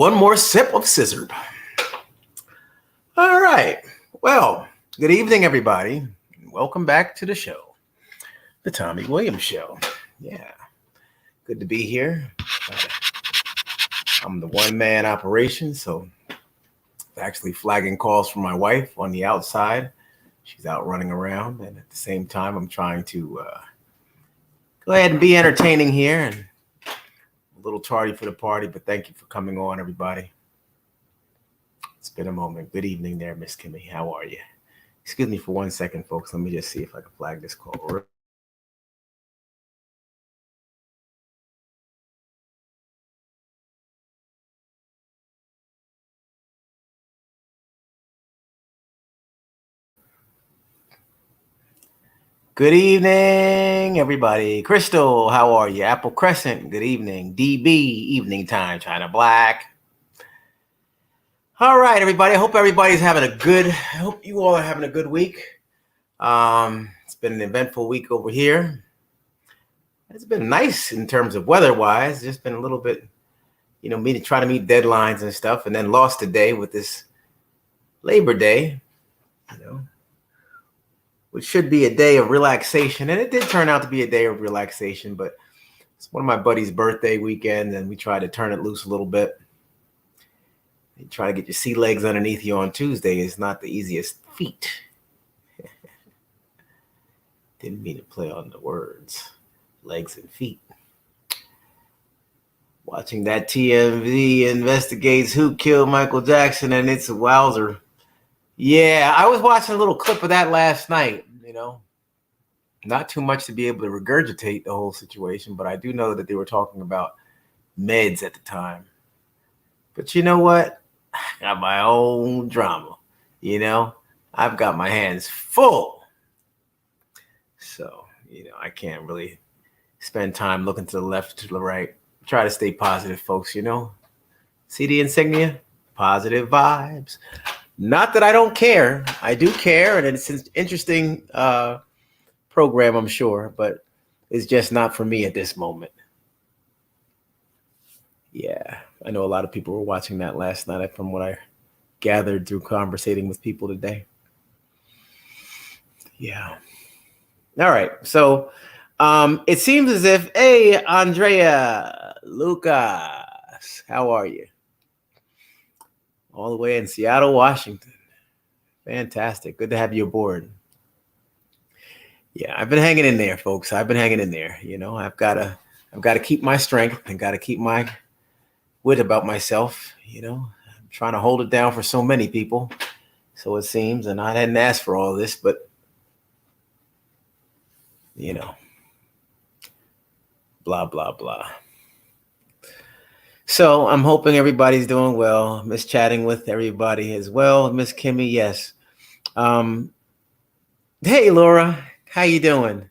one more sip of scissor. All right. Well, good evening, everybody. Welcome back to the show, the Tommy Williams Show. Yeah, good to be here. I'm the one-man operation, so actually flagging calls from my wife on the outside. She's out running around, and at the same time, I'm trying to go ahead and be entertaining here. And a little tardy for the party, but thank you for coming on, everybody. It's been a moment. Good evening there, Miss Kimmy. How are you? Excuse me for 1 second, folks. Let me just see if I can flag this call. Good evening, everybody. Crystal, how are you? Apple Crescent, good evening. DB, evening time, China Black. All right, everybody. I hope everybody's having a good, I hope you all are having a good week. It's been an eventful week over here. It's been nice in terms of weather-wise. Just been a little bit, trying to meet deadlines and stuff, and then lost today with this Labor Day, which should be a day of relaxation. And it did turn out to be a day of relaxation, but it's one of my buddy's birthday weekend, and we tried to turn it loose a little bit. You try to get your sea legs underneath you on Tuesday is not the easiest feat. Didn't mean to play on the words, legs and feet. Watching that TMZ investigates who killed Michael Jackson, and it's a wowzer. Yeah, I was watching a little clip of that last night, Not too much to be able to regurgitate the whole situation, but I do know that they were talking about meds at the time. But you know what? I got my own drama, I've got my hands full. So, I can't really spend time looking to the left, to the right. Try to stay positive, folks, See the insignia? Positive vibes. Not that I don't care. I do care, and it's an interesting program, I'm sure, but it's just not for me at this moment. Yeah, I know a lot of people were watching that last night from what I gathered through conversating with people today. Yeah. All right. So it seems as if, hey, Andrea, Lucas, how are you? All the way in Seattle, Washington. Fantastic. Good to have you aboard. Yeah, I've been hanging in there, folks. I've been hanging in there. I've got to keep my strength and got to keep my wit about myself. I'm trying to hold it down for so many people, so it seems, and I hadn't asked for all this, but blah blah blah. So I'm hoping everybody's doing well. Miss chatting with everybody as well. Miss Kimmy, yes. Hey Laura, how you doing?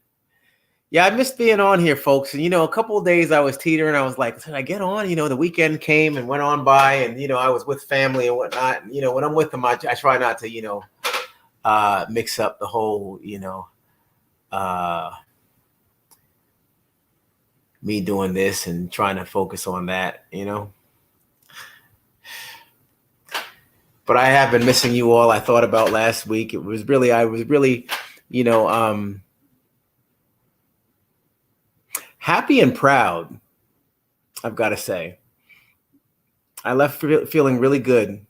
Yeah, I missed being on here, folks. And, a couple of days I was teetering. I was like, should I get on? The weekend came and went on by, and, I was with family and whatnot. And, when I'm with them, I try not to, mix up the whole, me doing this and trying to focus on that, But I have been missing you all. I thought about last week. I was really, happy and proud, I've got to say. I left feeling really good.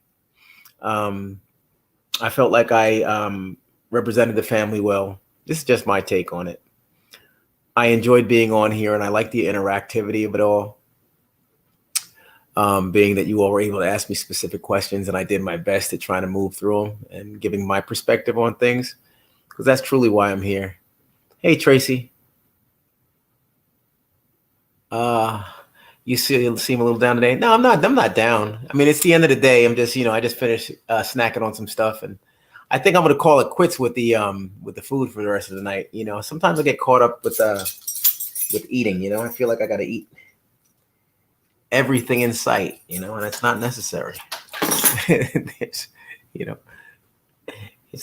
I felt like I represented the family well. This is just my take on it. I enjoyed being on here, and I like the interactivity of it all. Being that you all were able to ask me specific questions, and I did my best at trying to move through them and giving my perspective on things, because that's truly why I'm here. Hey, Tracy. You seem a little down today. No, I'm not down. I mean, it's the end of the day. I'm just, I just finished snacking on some stuff, and I think I'm going to call it quits with the food for the rest of the night. Sometimes I get caught up with eating. I feel like I got to eat everything in sight, and it's not necessary. It's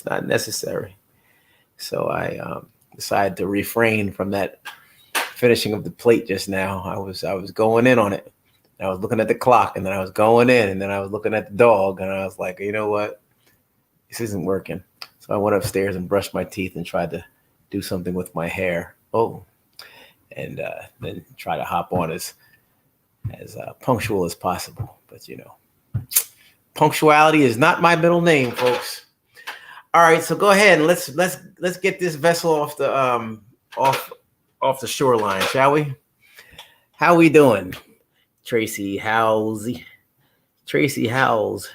not necessary. So I decided to refrain from that finishing of the plate just now. I was going in on it, I was looking at the clock, and then I was going in, and then I was looking at the dog, and I was like, you know what? This isn't working. So I went upstairs and brushed my teeth and tried to do something with my hair. Oh, and then try to hop on as punctual as possible. But punctuality is not my middle name, folks. All right, so go ahead and let's get this vessel off the off the shoreline, shall we? How we doing, Tracy Howes? Tracy Howes.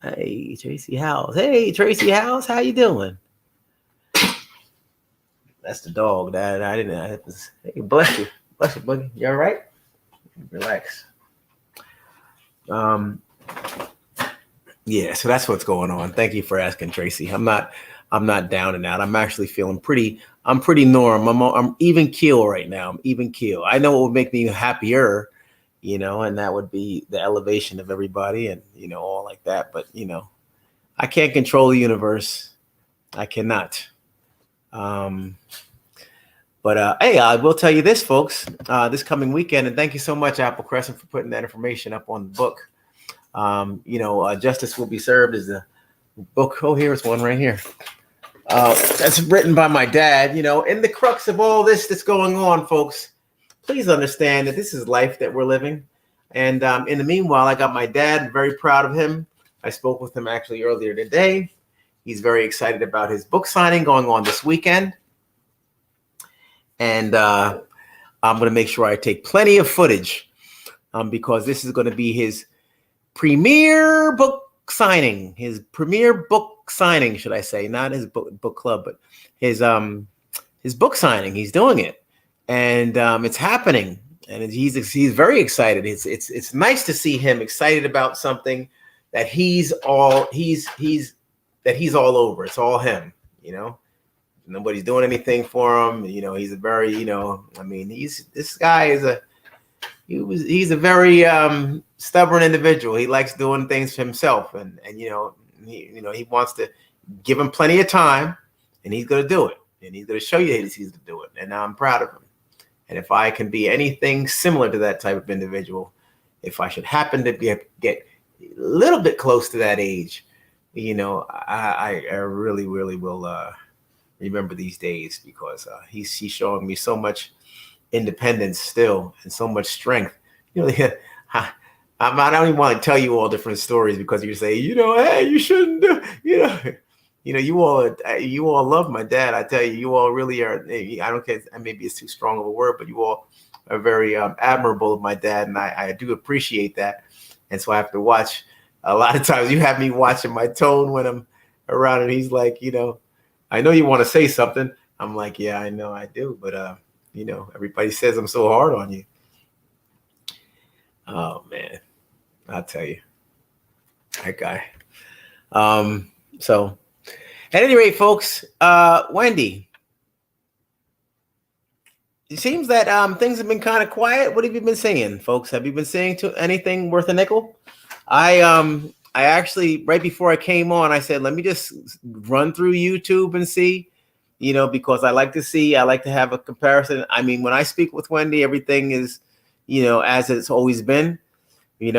Hey, Tracy Howes. Hey, Tracy Howes. How you doing? That's the dog. That I didn't. Hey, bless you, buddy. You all right? Relax. Yeah. So that's what's going on. Thank you for asking, Tracy. I'm not down and out. I'm actually feeling pretty. I'm pretty norm. I'm even keel right now. I'm even keel. I know what would make me happier, and that would be the elevation of everybody and all like that. But I can't control the universe. I cannot. But hey, I will tell you this, folks. This coming weekend, and thank you so much, Apple Crescent, for putting that information up on the book. Justice Will Be Served is the book. Oh, here's one right here. That's written by my dad. In the crux of all this that's going on, folks, please understand that this is life that we're living. And in the meanwhile, I got my dad, very proud of him. I spoke with him actually earlier today. He's very excited about his book signing going on this weekend. And I'm going to make sure I take plenty of footage because this is going to be his premiere book signing, should I say, not his book club, but his book signing. He's doing it, and it's happening, and he's very excited. It's nice to see him excited about something that he's all over. It's all him, Nobody's doing anything for him. He's a very, he's a very stubborn individual. He likes doing things for himself, and he wants to give him plenty of time, and he's going to do it, and he's going to show you he's going to do it, and I'm proud of him. And if I can be anything similar to that type of individual, if I should happen to get a little bit close to that age, I really, really will remember these days because he's showing me so much independence still and so much strength. I don't even want to tell you all different stories because you say, hey, you shouldn't do, you all love my dad. I tell you, you all really are. I don't care. Maybe it's too strong of a word, but you all are very admirable of my dad, and I do appreciate that. And so I have to watch. A lot of times, you have me watching my tone when I'm around, and he's like, I know you want to say something. I'm like, yeah, I know I do, but everybody says I'm so hard on you. Oh man, I'll tell you, that guy. So at any rate, folks, Wendy, it seems that things have been kind of quiet. What have you been saying, folks? Have you been saying anything worth a nickel? I actually, right before I came on, I said, let me just run through YouTube and see, because I like to have a comparison. I mean, when I speak with Wendy, everything is, as it's always been, at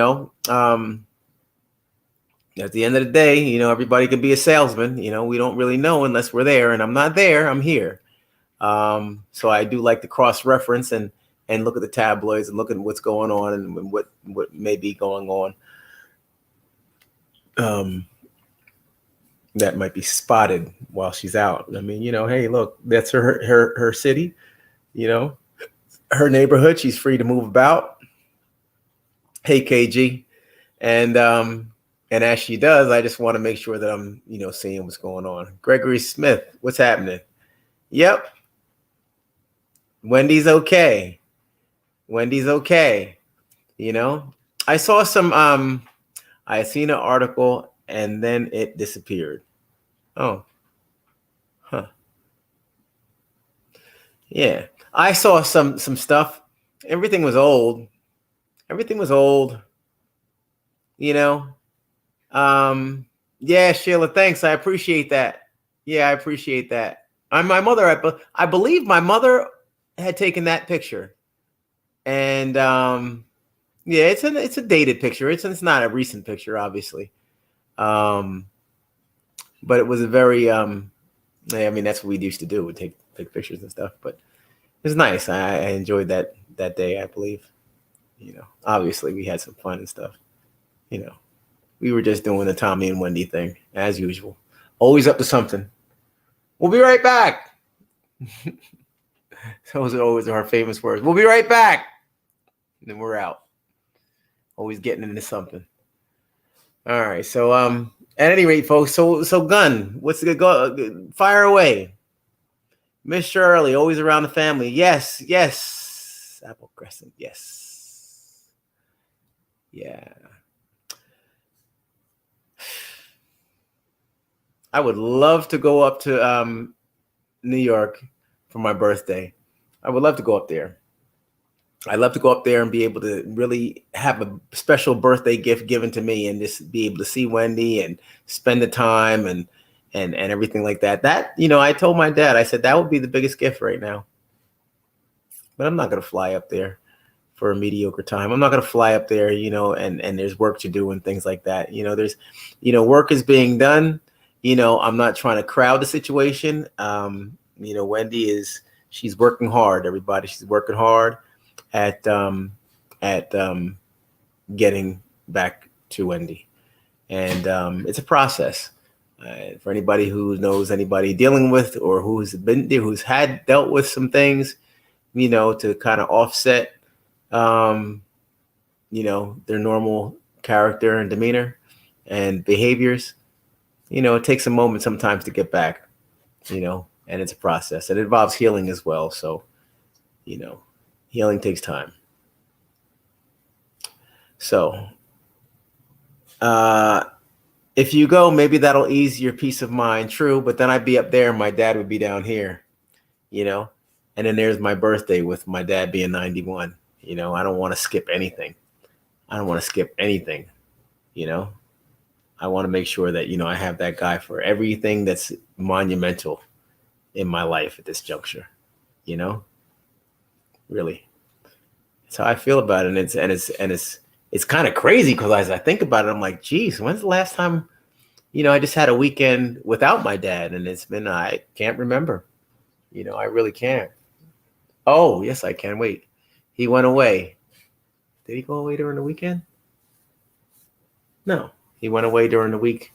the end of the day, everybody can be a salesman. We don't really know unless we're there, and I'm not there, I'm here. So I do like to cross-reference and look at the tabloids and look at what's going on and what may be going on. That might be spotted while she's out. I mean, hey, look, that's her city, her neighborhood. She's free to move about. Hey, KG. And as she does, I just want to make sure that I'm, seeing what's going on. Gregory Smith, what's happening? Yep. Wendy's okay. I saw some, I seen an article and then it disappeared. Oh, huh. Yeah, I saw some stuff. Everything was old. Yeah, Sheila, thanks. I appreciate that. My mother, I believe my mother had taken that picture, and Yeah, it's a dated picture. It's not a recent picture, obviously. Um, but it was a very yeah, I mean that's what we used to do. We take pictures and stuff. But it's nice. I enjoyed that day. I believe. Obviously we had some fun and stuff. You know, we were just doing the Tommy and Wendy thing as usual. Always up to something. We'll be right back. Those are always our famous words. We'll be right back. And then we're out. Always getting into something. All right. So at any rate, folks, so Gun, what's the go fire away. Miss Shirley, always around the family. Yes, yes. Apple Crescent, yes. Yeah. I would love to go up to New York for my birthday. I would love to go up there. I'd love to go up there and be able to really have a special birthday gift given to me and just be able to see Wendy and spend the time and everything like that. That, I told my dad, I said that would be the biggest gift right now. But I'm not going to fly up there for a mediocre time. I'm not going to fly up there, and there's work to do and things like that. There's, work is being done. I'm not trying to crowd the situation. Wendy she's working hard, everybody. She's working hard at getting back to Wendy, and it's a process. For anybody who knows anybody dealing with or who's had dealt with some things, to kind of offset, their normal character and demeanor and behaviors, it takes a moment sometimes to get back, and it's a process. It involves healing as well. So, healing takes time. So, if you go, maybe that'll ease your peace of mind. True. But then I'd be up there and my dad would be down here, and then there's my birthday with my dad being 91. I don't want to skip anything. I want to make sure that, I have that guy for everything that's monumental in my life at this juncture, really. That's how I feel about it. And it's kind of crazy because as I think about it, I'm like, geez, when's the last time, I just had a weekend without my dad? And I can't remember, I really can't. Oh, yes, I can. Wait, he went away. Did he go away during the weekend? No, he went away during the week.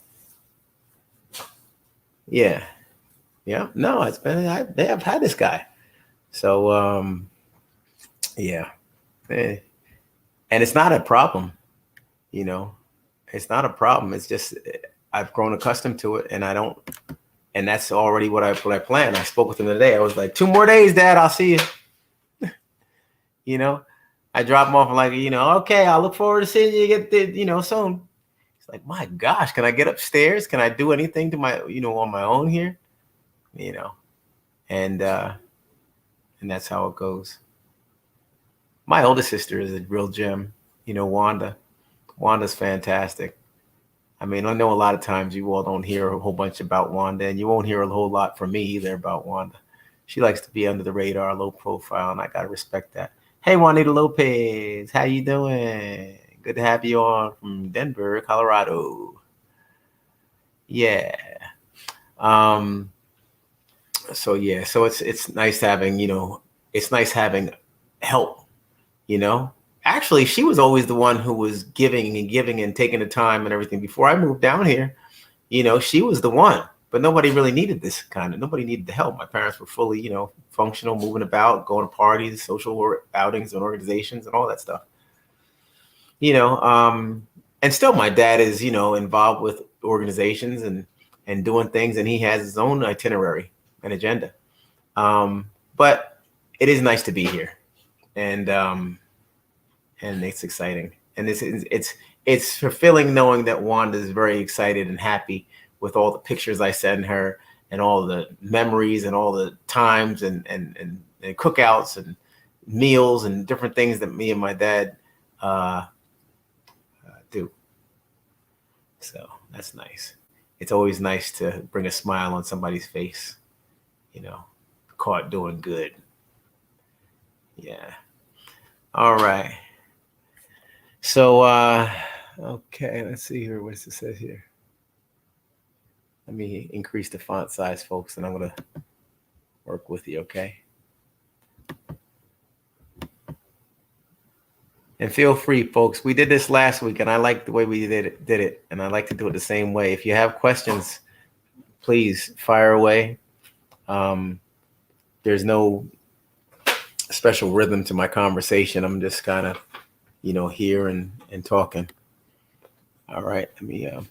Yeah. Yeah. No, I've had this guy. So, yeah. And it's not a problem, it's not a problem. It's just, I've grown accustomed to it and that's already what I planned. I spoke with him today. I was like, 2 more days, Dad, I'll see you. I drop him off and like, okay, I'll look forward to seeing you soon. It's like, my gosh, can I get upstairs? Can I do anything to my, on my own here? And that's how it goes. My oldest sister is a real gem, Wanda. Wanda's fantastic. I mean, I know a lot of times you all don't hear a whole bunch about Wanda, and you won't hear a whole lot from me either about Wanda. She likes to be under the radar, low profile, and I gotta respect that. Hey, Juanita Lopez, how you doing? Good to have you on from Denver, Colorado. Yeah. So yeah, so it's nice having, it's nice having help, Actually, she was always the one who was giving and taking the time and everything. Before I moved down here, she was the one, but nobody really needed nobody needed the help. My parents were fully, functional, moving about, going to parties, social outings and organizations and all that stuff. And still my dad is, involved with organizations and doing things, and he has his own itinerary and agenda. But it is nice to be here. And it's exciting, and it's fulfilling knowing that Wanda is very excited and happy with all the pictures I send her and all the memories and all the times and cookouts and meals and different things that me and my dad do. So that's nice. It's always nice to bring a smile on somebody's face, caught doing good. Yeah. All right. So, okay, let's see here. What's it says here? Let me increase the font size, folks, and I'm going to work with you, okay? And feel free, folks. We did this last week, and I like the way we did it, and I like to do it the same way. If you have questions, please fire away. There's no special rhythm to my conversation. I'm just kind of, here and talking. All right, let me. And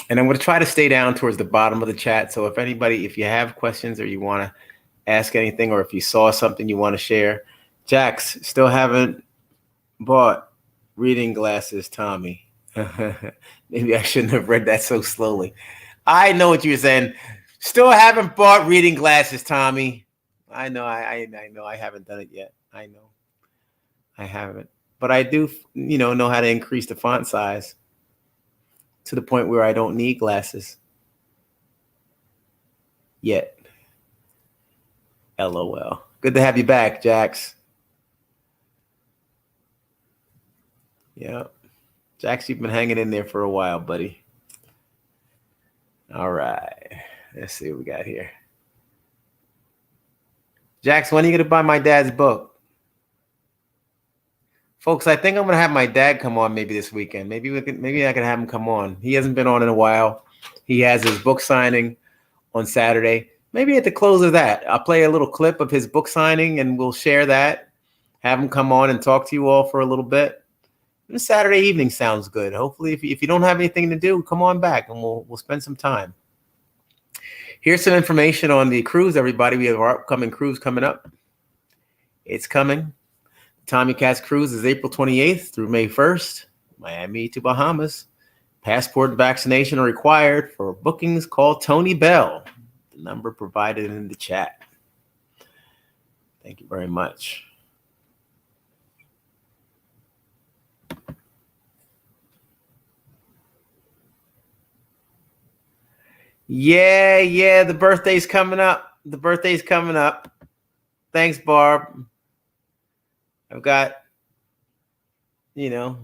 I'm going to try to stay down towards the bottom of the chat. So if you have questions or you want to ask anything, or if you saw something you want to share, Jax, still haven't bought reading glasses, Tommy. Maybe I shouldn't have read that so slowly. I know what you're saying. Still haven't bought reading glasses, Tommy. I know. I know. I haven't done it yet. I know. I haven't. But I do, know how to increase the font size to the point where I don't need glasses yet. LOL. Good to have you back, Jax. Yeah. Jax, you've been hanging in there for a while, buddy. All right. Let's see what we got here. Jax, when are you going to buy my dad's book? Folks, I think I'm going to have my dad come on maybe this weekend. Maybe I can have him come on. He hasn't been on in a while. He has his book signing on Saturday. Maybe at the close of that, I'll play a little clip of his book signing and we'll share that. Have him come on and talk to you all for a little bit. And Saturday evening sounds good. Hopefully, if you don't have anything to do, come on back and we'll spend some time. Here's some information on the cruise, everybody. We have our upcoming cruise coming up. It's coming. Tommy Cat's cruise is April 28th through May 1st, Miami to Bahamas. Passport and vaccination are required. For bookings, call Tony Bell, the number provided in the chat. Thank you very much. Yeah, the birthday's coming up. Thanks, Barb. I've got, I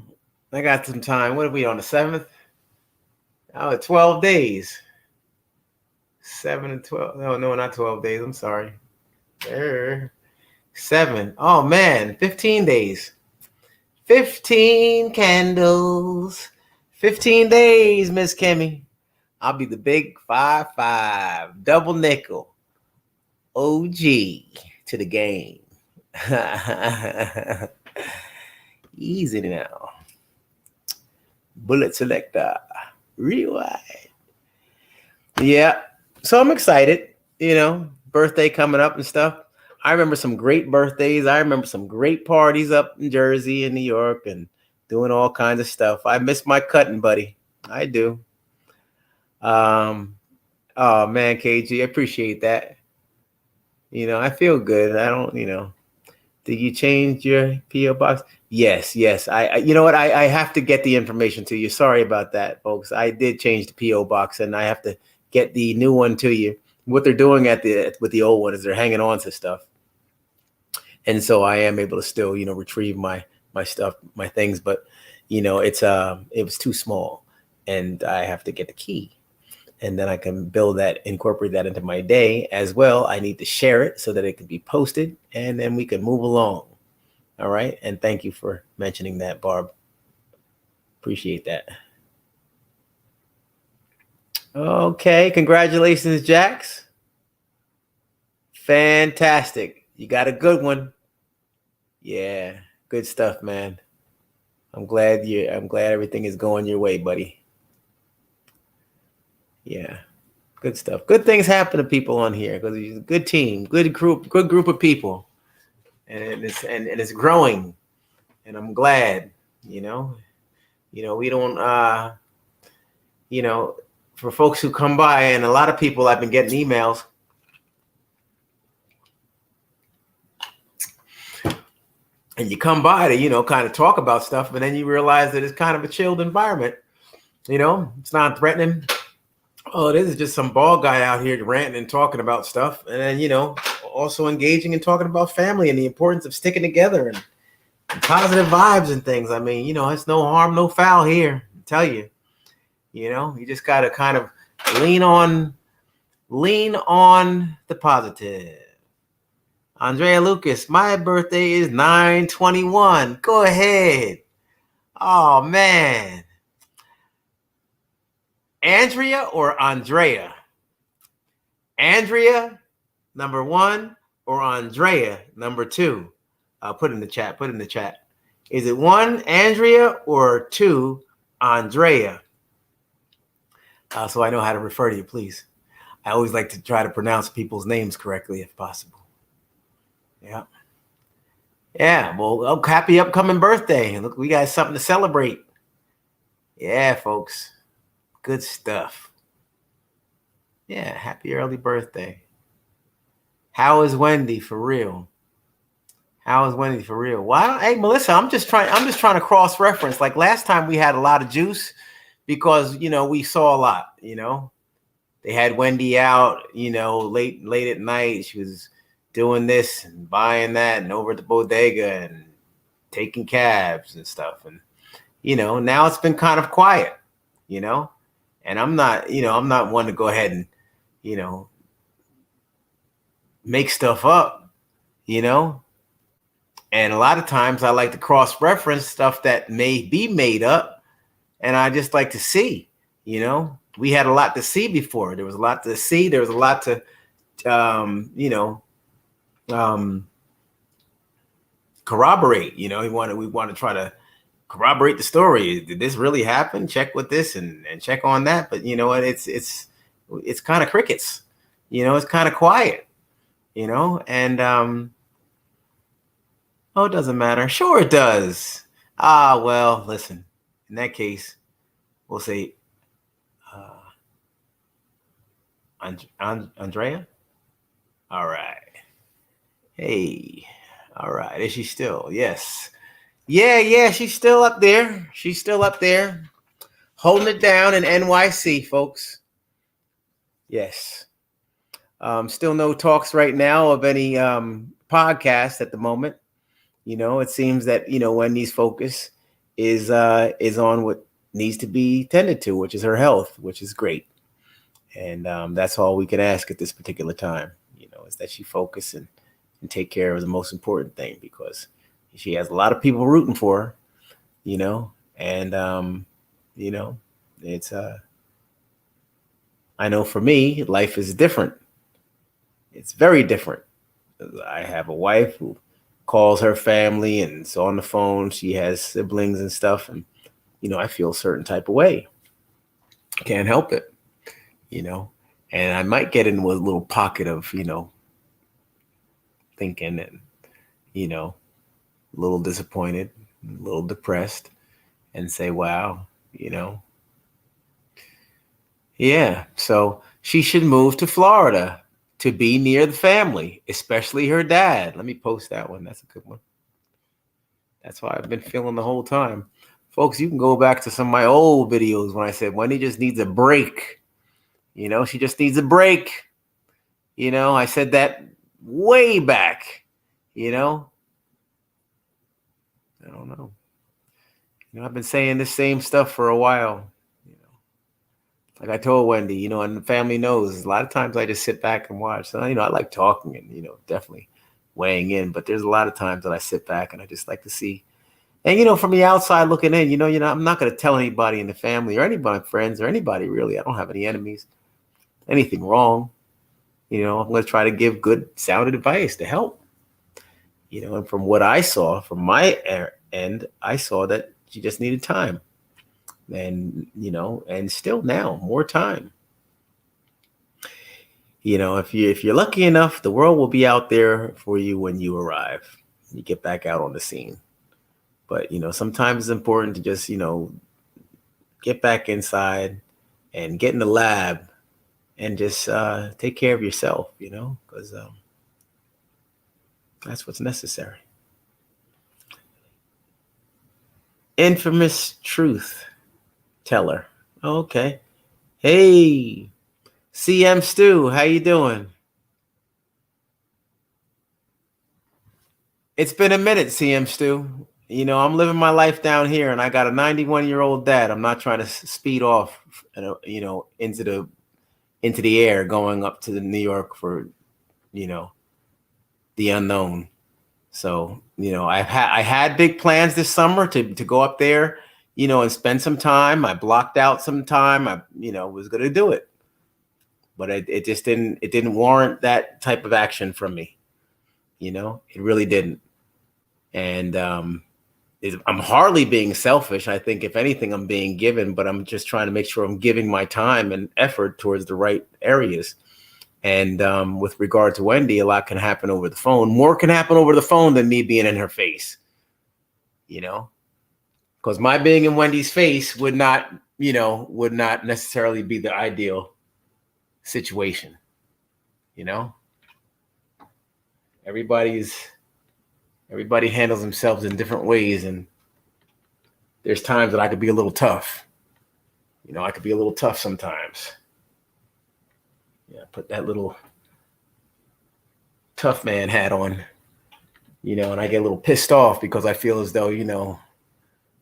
got some time. What are we on, the 7th? Oh, 12 days. 7 and 12. No, not 12 days. I'm sorry. 7. Oh, man, 15 days. 15 candles. 15 days, Miss Kimmy. I'll be the big 5-5, double nickel, OG to the game. Easy now. Bullet selector. Rewind. Yeah. So I'm excited, birthday coming up and stuff. I remember some great birthdays. I remember some great parties up in Jersey and New York and doing all kinds of stuff. I miss my cutting, buddy. I do. Oh man, KG, I appreciate that. I feel good. I don't, did you change your PO box? Yes. I you know what? I have to get the information to you. Sorry about that, folks. I did change the PO box and I have to get the new one to you. What they're doing with the old one is they're hanging on to stuff. And so I am able to still, retrieve my stuff, my things, but it was too small and I have to get the key. And then I can incorporate that into my day as well. I need to share it so that it can be posted and then we can move along. All right. And thank you for mentioning that, Barb. Appreciate that. Okay. Congratulations, Jax. Fantastic. You got a good one. Yeah. Good stuff, man. I'm glad everything is going your way, buddy. Yeah, good stuff. Good things happen to people on here because it's a good team, good group of people, and it's growing, and I'm glad. We don't, for folks who come by, and a lot of people I've been getting emails. And you come by to, kind of talk about stuff, and then you realize that it's kind of a chilled environment. It's not threatening. Oh, this is just some bald guy out here ranting and talking about stuff, and then also engaging and talking about family and the importance of sticking together and positive vibes and things. I mean, it's no harm, no foul here. I tell you, you just gotta kind of lean on the positive. Andrea Lucas, my birthday is 9/21. Go ahead. Oh man. Andrea or Andrea? Andrea, number 1, or Andrea, number 2? Put in the chat. Is it 1, Andrea, or 2, Andrea? So I know how to refer to you, please. I always like to try to pronounce people's names correctly if possible. Yeah. Yeah. Well, happy upcoming birthday. Look, we got something to celebrate. Yeah, folks. Good stuff. Yeah. Happy early birthday. How is Wendy for real? Why? Hey, Melissa, I'm just trying to cross-reference. Like last time we had a lot of juice because, we saw a lot, They had Wendy out, late at night. She was doing this and buying that and over at the bodega and taking cabs and stuff. And, now it's been kind of quiet, and I'm not one to go ahead and, make stuff up, And a lot of times I like to cross-reference stuff that may be made up, and I just like to see, we had a lot to see before. There was a lot to see. There was a lot to, corroborate. We want to try to corroborate the story. Did this really happen? Check with this and check on that. But you know what? It's kind of crickets. It's kind of quiet. And oh, it doesn't matter. Sure, it does. Well, listen. In that case, we'll say Andrea. All right. Hey. All right. Is she still? Yes. Yeah. She's still up there. Holding it down in NYC, folks. Yes. Still no talks right now of any podcast at the moment. It seems that Wendy's focus is on what needs to be tended to, which is her health, which is great. And that's all we can ask at this particular time, is that she focus and take care of the most important thing, because she has a lot of people rooting for her, and it's I know for me, life is different. It's very different. I have a wife who calls her family and it's on the phone. She has siblings and stuff, and I feel a certain type of way. Can't help it, and I might get into a little pocket of thinking and a little disappointed, a little depressed, and say, wow, yeah, so she should move to Florida to be near the family, especially her dad. Let me post that one. That's a good one. That's what I've been feeling the whole time. Folks, you can go back to some of my old videos when I said Wendy just needs a break. She just needs a break. I said that way back. I don't know. I've been saying the same stuff for a while. Like I told Wendy, and the family knows, a lot of times I just sit back and watch. So, I like talking and, definitely weighing in, but there's a lot of times that I sit back and I just like to see. And, from the outside looking in, I'm not going to tell anybody in the family or anybody, friends or anybody really. I don't have any enemies, anything wrong. I'm going to try to give good sounded advice to help. And from what I saw, from my end, I saw that she just needed time. And, and still now more time. If you're lucky enough, the world will be out there for you when you arrive. You get back out on the scene. But, sometimes it's important to just, get back inside and get in the lab and just take care of yourself, because that's what's necessary. Infamous truth teller. Okay. Hey, CM Stu, how you doing? It's been a minute, CM Stu. I'm living my life down here, and I got a 91-year-old dad. I'm not trying to speed off, into the air, going up to New York for, you know, the unknown. So, I had big plans this summer to go up there, and spend some time. I blocked out some time. I, was going to do it, but it just didn't warrant that type of action from me. It really didn't. And I'm hardly being selfish. I think if anything, I'm being given, but I'm just trying to make sure I'm giving my time and effort towards the right areas. And with regard to Wendy, a lot can happen over the phone. More can happen over the phone than me being in her face, because my being in Wendy's face would not necessarily be the ideal situation. Everybody handles themselves in different ways, and there's times that I could be a little tough. I could be a little tough sometimes. Yeah, put that little tough man hat on, and I get a little pissed off because I feel as though,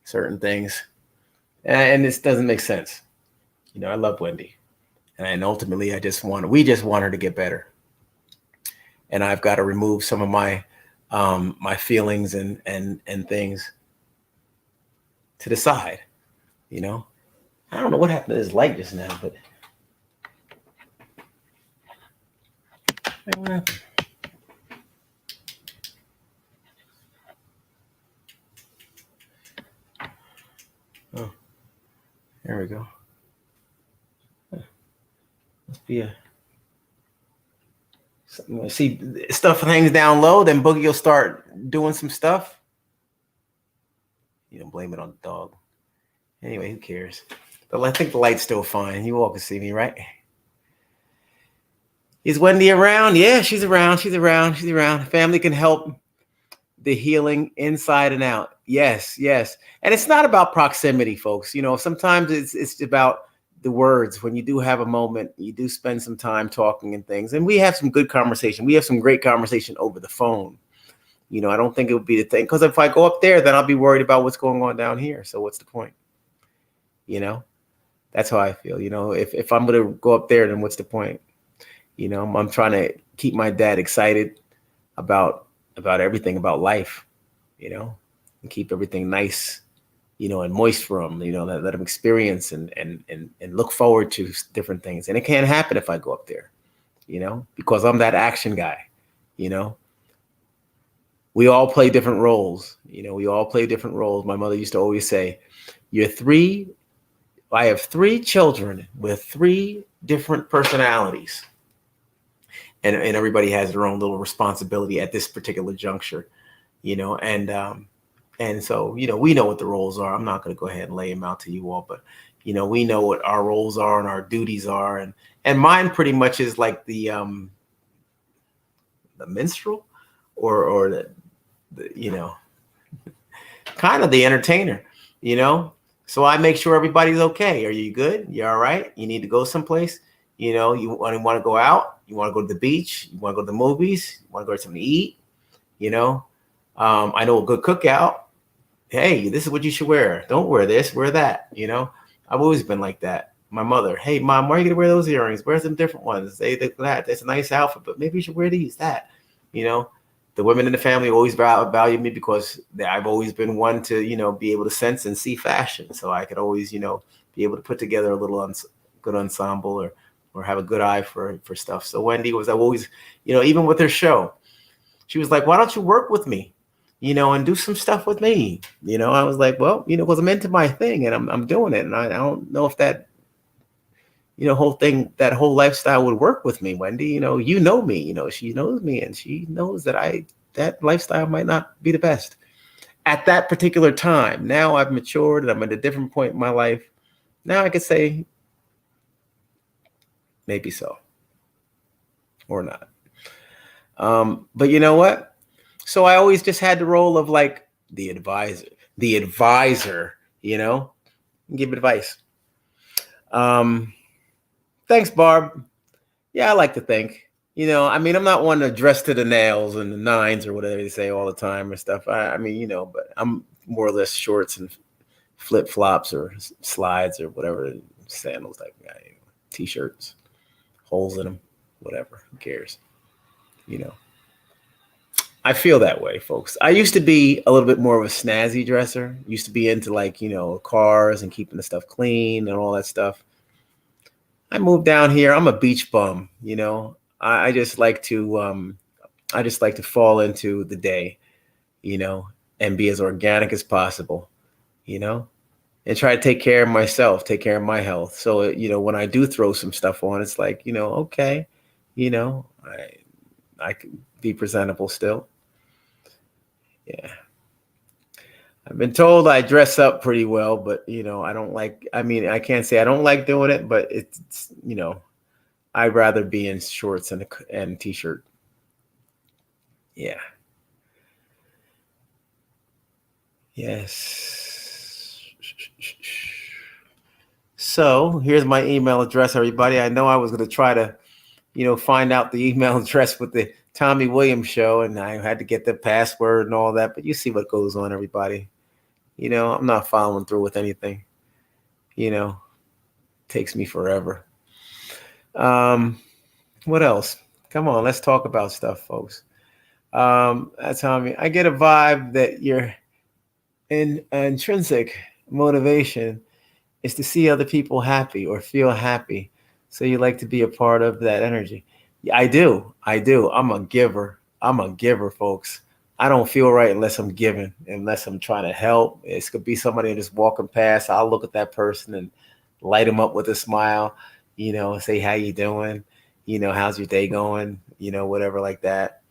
certain things. And this doesn't make sense. I love Wendy. And ultimately, we just want her to get better. And I've got to remove some of my feelings and things to the side. I don't know what happened to this light just now, but what happened? Oh, there we go. Must be something. See, stuff hangs down low, then Boogie will start doing some stuff. Blame it on the dog. Anyway, who cares? But I think the light's still fine. You all can see me, right? Is Wendy around? Yeah, she's around. She's around. Family can help the healing inside and out. Yes. And it's not about proximity, folks. Sometimes it's about the words. When you do have a moment, you do spend some time talking and things. And we have some good conversation. We have some great conversation over the phone. I don't think it would be the thing. Because if I go up there, then I'll be worried about what's going on down here. So what's the point? That's how I feel. If I'm going to go up there, then what's the point? I'm trying to keep my dad excited about everything about life, and keep everything nice, and moist for him, let him experience and look forward to different things. And it can't happen if I go up there, because I'm that action guy. We all play different roles. We all play different roles. My mother used to always say, I have 3 children with 3 different personalities. And everybody has their own little responsibility at this particular juncture, and so, we know what the roles are. I'm not going to go ahead and lay them out to you all, but, we know what our roles are and our duties are. And mine pretty much is like the minstrel or the kind of the entertainer, so I make sure everybody's okay. Are you good? You all right? You need to go someplace? You want to go out? You want to go to the beach? You want to go to the movies? You want to go to something to eat? I know a good cookout. Hey, this is what you should wear. Don't wear this, wear that. I've always been like that. My mother, hey, Mom, why are you going to wear those earrings? Wear some different ones. They look that. That's a nice outfit, but maybe you should wear these, that. The women in the family always value me because I've always been one to, be able to sense and see fashion. So I could always, be able to put together a little good ensemble or have a good eye for stuff. So Wendy was always, even with her show, she was like, why don't you work with me, and do some stuff with me? I was like, well, because I'm into my thing and I'm doing it. And I don't know if that, that whole lifestyle would work with me, Wendy. You know me, she knows me and she knows that that lifestyle might not be the best at that particular time. Now I've matured and I'm at a different point in my life. Now I could say maybe so or not. But you know what? So I always just had the role of like the advisor, give advice. Thanks, Barb. Yeah, I like to think. I mean, I'm not one to dress to the nails and the nines or whatever they say all the time and stuff. I mean, but I'm more or less shorts and flip flops or slides or whatever, sandals type guy, t-shirts, holes in them, whatever. Who cares? You know, I feel that way, folks. I used to be a little bit more of a snazzy dresser. Used to be into like, cars and keeping the stuff clean and all that stuff. I moved down here. I'm a beach bum, I just like to fall into the day, you know, and be as organic as possible, you know, and try to take care of myself, take care of my health. So, when I do throw some stuff on, it's like, okay, I can be presentable still. Yeah. I've been told I dress up pretty well, but I don't like, I mean, I can't say I don't like doing it, but it's, I'd rather be in shorts and t-shirt. Yeah. Yes. So here's my email address, everybody. I know I was going to try to, find out the email address with the Tommy Williams show, and I had to get the password and all that. But you see what goes on, everybody. I'm not following through with anything. It takes me forever. What else? Come on, let's talk about stuff, folks. That's Tommy. I get a vibe that your intrinsic motivation is to see other people happy or feel happy. So you like to be a part of that energy. Yeah, I do. I do. I'm a giver. I'm a giver, folks. I don't feel right unless I'm giving, unless I'm trying to help. It could be somebody just walking past. I'll look at that person and light them up with a smile, say, how you doing? How's your day going? Whatever like that.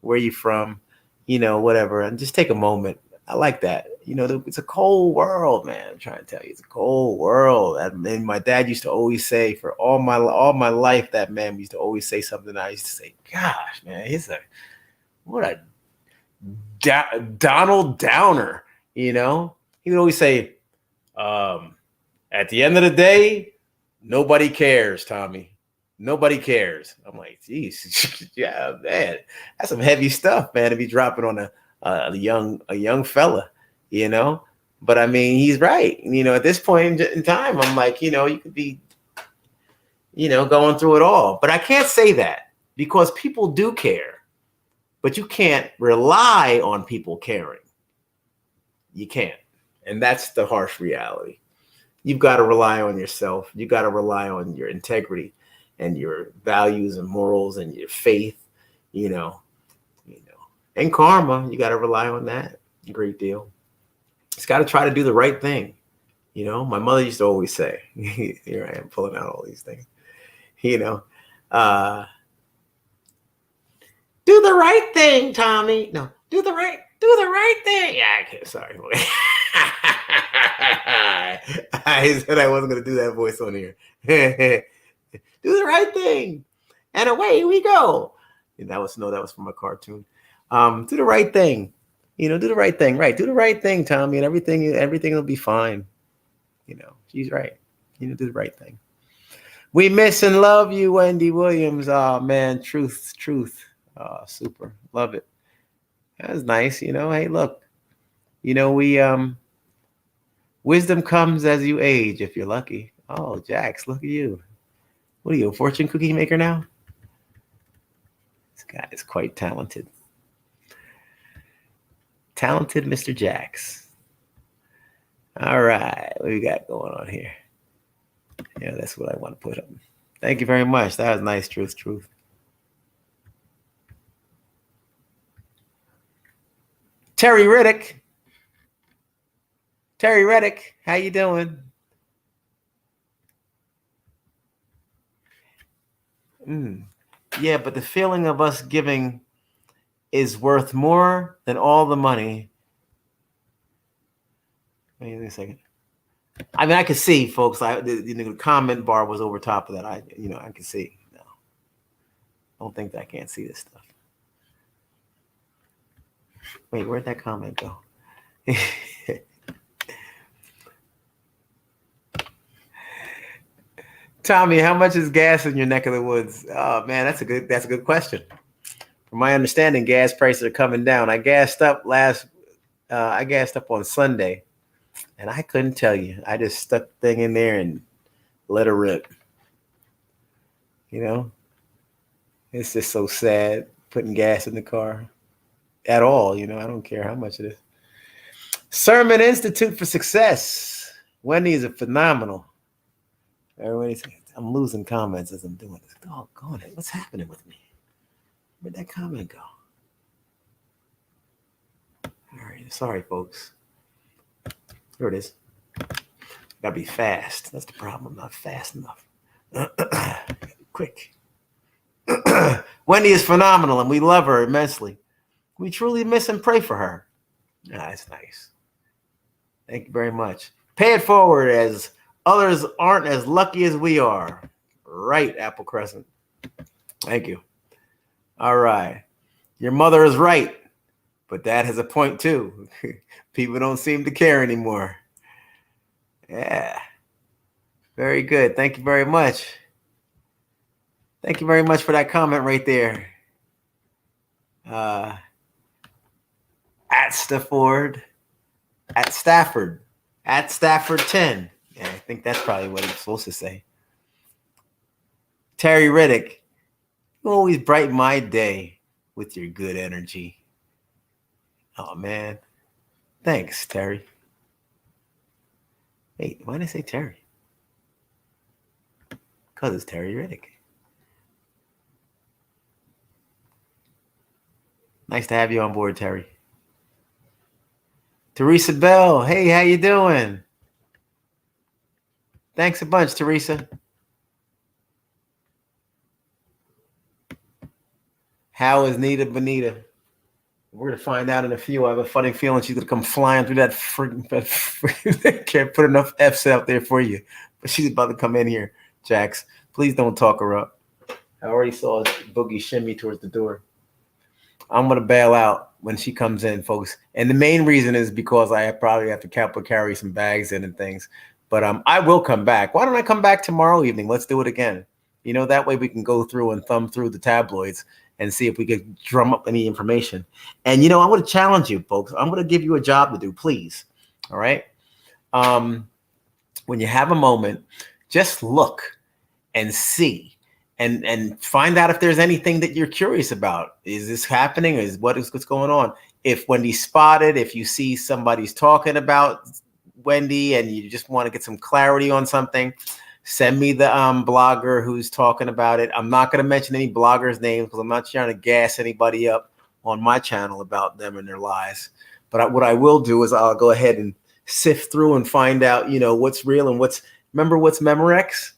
Where you from? Whatever. And just take a moment. I like that. It's a cold world, man. I'm trying to tell you, it's a cold world. And my dad used to always say, for all my life, that man used to always say something. I used to say, "Gosh, man, what a Donald Downer." He would always say, "At the end of the day, nobody cares, Tommy. Nobody cares." I'm like, geez, yeah, man, that's some heavy stuff, man, to be dropping on a young fella, But I mean, he's right. At this point in time, I'm like, you could be, going through it all. But I can't say that because people do care. But you can't rely on people caring. You can't. And that's the harsh reality. You've got to rely on yourself. You got to rely on your integrity and your values and morals and your faith, and karma. You got to rely on that a great deal. It's got to try to do the right thing. My mother used to always say, here I am pulling out all these things, do the right thing, Tommy. No, do the right thing. Yeah, okay, sorry. I said I wasn't going to do that voice on here. Do the right thing. And away we go. And that was from a cartoon. Do the right thing. Do the right thing. Right. Do the right thing, Tommy, and everything will be fine. She's right. Do the right thing. We miss and love you, Wendy Williams. Oh man, truth. Oh, super. Love it. That was nice. Hey, look, we wisdom comes as you age if you're lucky. Oh, Jax, look at you. What are you, a fortune cookie maker now? This guy is quite talented. Talented Mr. Jax. All right. What we got going on here? Yeah, that's what I want to put up. Thank you very much. That was nice. Truth. Terry Reddick, how you doing? Yeah, but the feeling of us giving is worth more than all the money. Wait a second. I mean, I can see, folks. The comment bar was over top of that. I can see. No, don't think that I can't see this stuff. Wait, where'd that comment go? Tommy, how much is gas in your neck of the woods? Oh man, that's a good question. From my understanding, gas prices are coming down. I gassed up on Sunday, and I couldn't tell you. I just stuck the thing in there and let it rip. You know, it's just so sad putting gas in the car at all. I don't care how much it is. Sermon Institute for Success. Wendy is a phenomenal. Everybody's, I'm losing comments as I'm doing this. Doggone it. What's happening with me? Where'd that comment go? All right. Sorry, folks. Here it is. Gotta be fast. That's the problem. I'm not fast enough. Quick. Wendy is phenomenal, and we love her immensely. We truly miss and pray for her. That's nice. Thank you very much. Pay it forward as others aren't as lucky as we are. Right, Apple Crescent. Thank you. All right. Your mother is right, but Dad has a point too. People don't seem to care anymore. Yeah. Very good. Thank you very much. Thank you very much for that comment right there. At Stafford 10. Yeah, I think that's probably what I'm supposed to say. Terry Riddick, you always brighten my day with your good energy. Oh man, thanks, Terry. Wait, why did I say Terry? Because it's Terry Riddick. Nice to have you on board, Terry. Teresa Bell, hey, how you doing? Thanks a bunch, Teresa. How is Nita Bonita? We're going to find out in a few. I have a funny feeling she's going to come flying through that freaking can't put enough F's out there for you. But she's about to come in here, Jax. Please don't talk her up. I already saw Boogie shimmy towards the door. I'm going to bail out when she comes in, folks. And the main reason is because I probably have to carry some bags in and things. But I will come back. Why don't I come back tomorrow evening? Let's do it again. That way we can go through and thumb through the tabloids and see if we could drum up any information. And, I'm going to challenge you, folks. I'm going to give you a job to do, please. All right? When you have a moment, just look and see and find out if there's anything that you're curious about. Is this happening? What's going on? If Wendy's spotted, if you see somebody's talking about Wendy and you just want to get some clarity on something, send me the blogger who's talking about it. I'm not going to mention any bloggers' names because I'm not trying to gas anybody up on my channel about them and their lies. But what I will do is I'll go ahead and sift through and find out, what's real and what's Memorex?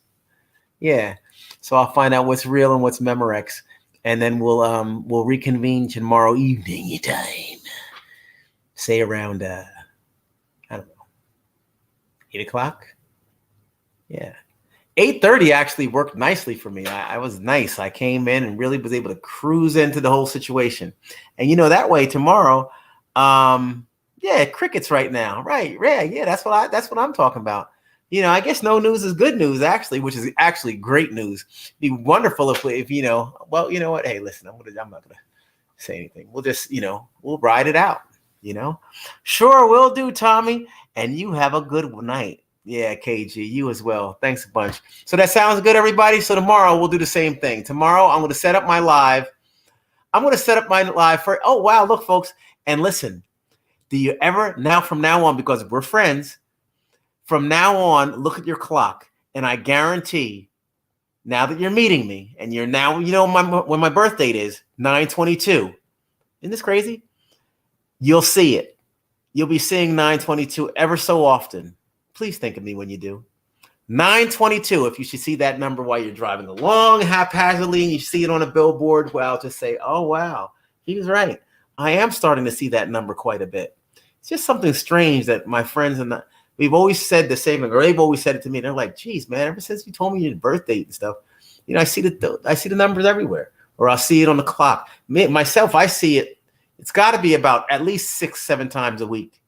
Yeah. So I'll find out what's real and what's Memorex. And then we'll reconvene tomorrow evening time. Say around, I don't know, 8 o'clock? Yeah. 8:30 actually worked nicely for me. I was nice. I came in and really was able to cruise into the whole situation. And that way tomorrow, crickets right now. Right. Yeah, that's what I'm talking about. I guess no news is good news, actually, which is actually great news. It'd be wonderful if well, you know what? Hey, listen, I'm not gonna say anything. We'll just, we'll ride it out, Sure, will do, Tommy. And you have a good night. Yeah, KG, you as well. Thanks a bunch. So that sounds good, everybody. So tomorrow we'll do the same thing. Tomorrow I'm going to set up my live. For, oh, wow, look, folks. And listen, do you ever, from now on, because we're friends, from now on, look at your clock. And I guarantee, now that you're meeting me, and you're now, when my birth date is, 9/22. Isn't this crazy? You'll see it. You'll be seeing 9/22 ever so often. Please think of me when you do. 9/22, if you should see that number while you're driving along haphazardly and you see it on a billboard, well, just say, oh, wow, he was right. I am starting to see that number quite a bit. It's just something strange that my friends we've always said the same thing, or they've always said it to me. They're like, geez, man, ever since you told me your birth date and stuff, I see the numbers everywhere, or I'll see it on the clock. Myself, I see it. It's got to be about at least 6-7 times a week.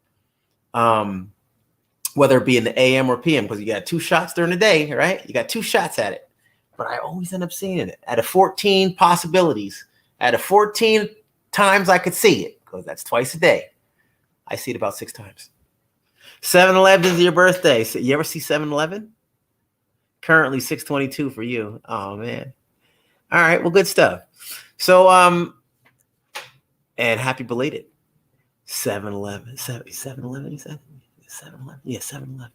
whether it be in the AM or PM, because you got 2 shots during the day, right? You got 2 shots at it. But I always end up seeing it. Out of 14 possibilities, out of 14 times I could see it, because that's twice a day, I see it about 6 times. 7-Eleven is your birthday. So you ever see 7-Eleven? Currently 6:22 for you. Oh, man. All right. Well, good stuff. So, and happy belated 7-Eleven. 7-Eleven, you said? 7-Eleven? Yeah, 7-Eleven.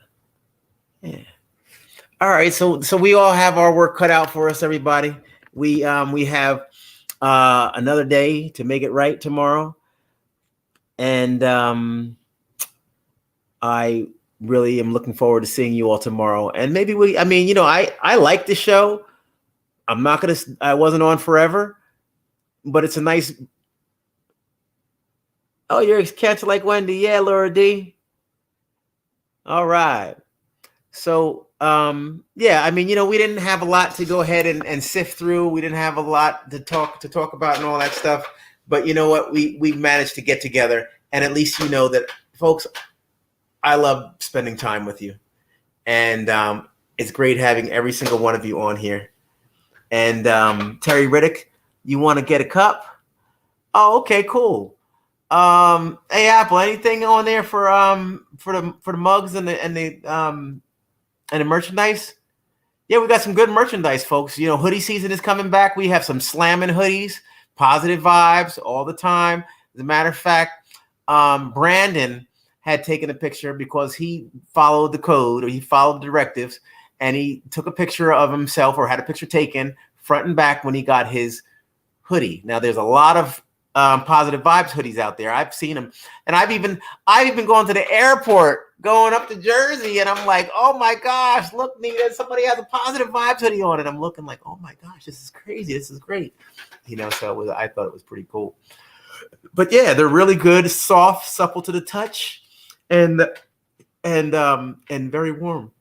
Yeah. All right. So we all have our work cut out for us, everybody. We have another day to make it right tomorrow. And I really am looking forward to seeing you all tomorrow. And maybe I like the show. I wasn't on forever, but it's a nice. Oh, you're catching like Wendy. Yeah, Laura D. All right. So, yeah, we didn't have a lot to go ahead and sift through. We didn't have a lot to talk about and all that stuff. But you know what? We managed to get together, and at least you know that, folks, I love spending time with you. And it's great having every single one of you on here. And Terry Riddick, you want to get a cup? Oh, okay, cool. Hey, Apple, anything on there for the mugs and the merchandise? Yeah, we got some good merchandise, folks. Hoodie season is coming back. We have some slamming hoodies, positive vibes all the time. As a matter of fact, Brandon had taken a picture because he followed the code, or he followed the directives, and he took a picture of himself, or had a picture taken front and back when he got his hoodie. Now, there's a lot of positive vibes hoodies out there. I've seen them, and I've even gone to the airport, going up to Jersey, and I'm like, oh my gosh, look, Nita, somebody has a positive vibes hoodie on, and I'm looking like, oh my gosh, this is crazy, this is great, So I thought it was pretty cool. But yeah, they're really good, soft, supple to the touch, and very warm,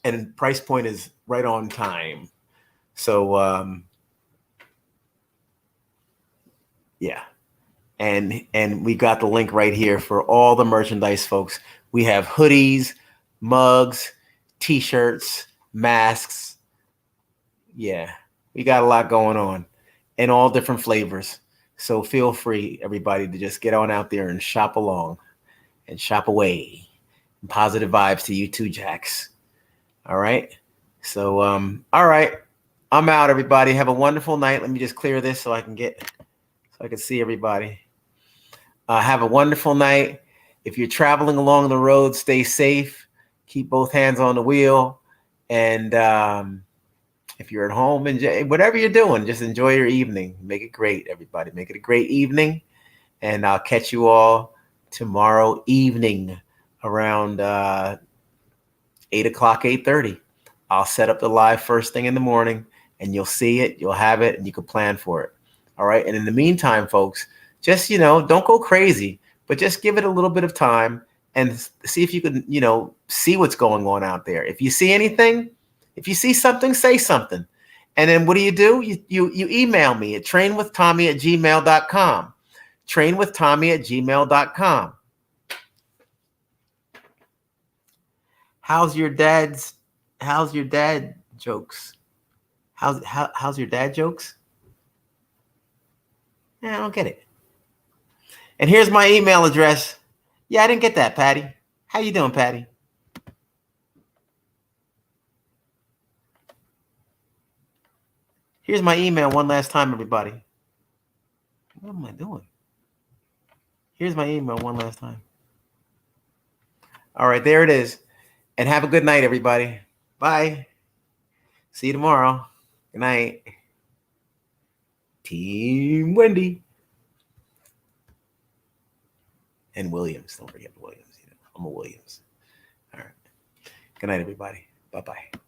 and price point is right on time. So yeah. And we got the link right here for all the merchandise, folks. We have hoodies, mugs, t-shirts, masks. Yeah, we got a lot going on in all different flavors. So feel free, everybody, to just get on out there and shop along and shop away. Positive vibes to you too, Jax. All right. So, all right. I'm out, everybody. Have a wonderful night. Let me just clear this so I can see everybody. Have a wonderful night. If you're traveling along the road, stay safe. Keep both hands on the wheel. And if you're at home, whatever you're doing, just enjoy your evening. Make it great, everybody. Make it a great evening. And I'll catch you all tomorrow evening around 8 o'clock, 8:30. I'll set up the live first thing in the morning, and you'll see it, you'll have it, and you can plan for it. All right. And in the meantime, folks, just, don't go crazy, but just give it a little bit of time and see if you can, see what's going on out there. If you see anything, if you see something, say something. And then what do? You email me at trainwithtommy@gmail.com. trainwithtommy@gmail.com. How's your dad jokes? How's your dad jokes? Yeah, I don't get it. And here's my email address. Yeah, I didn't get that, Patty. How you doing, Patty? Here's my email one last time, everybody. What am I doing? Here's my email one last time. All right, there it is. And have a good night, everybody. Bye. See you tomorrow. Good night. Team Wendy. And Williams. Don't forget Williams. I'm a Williams. All right. Good night, everybody. Bye-bye.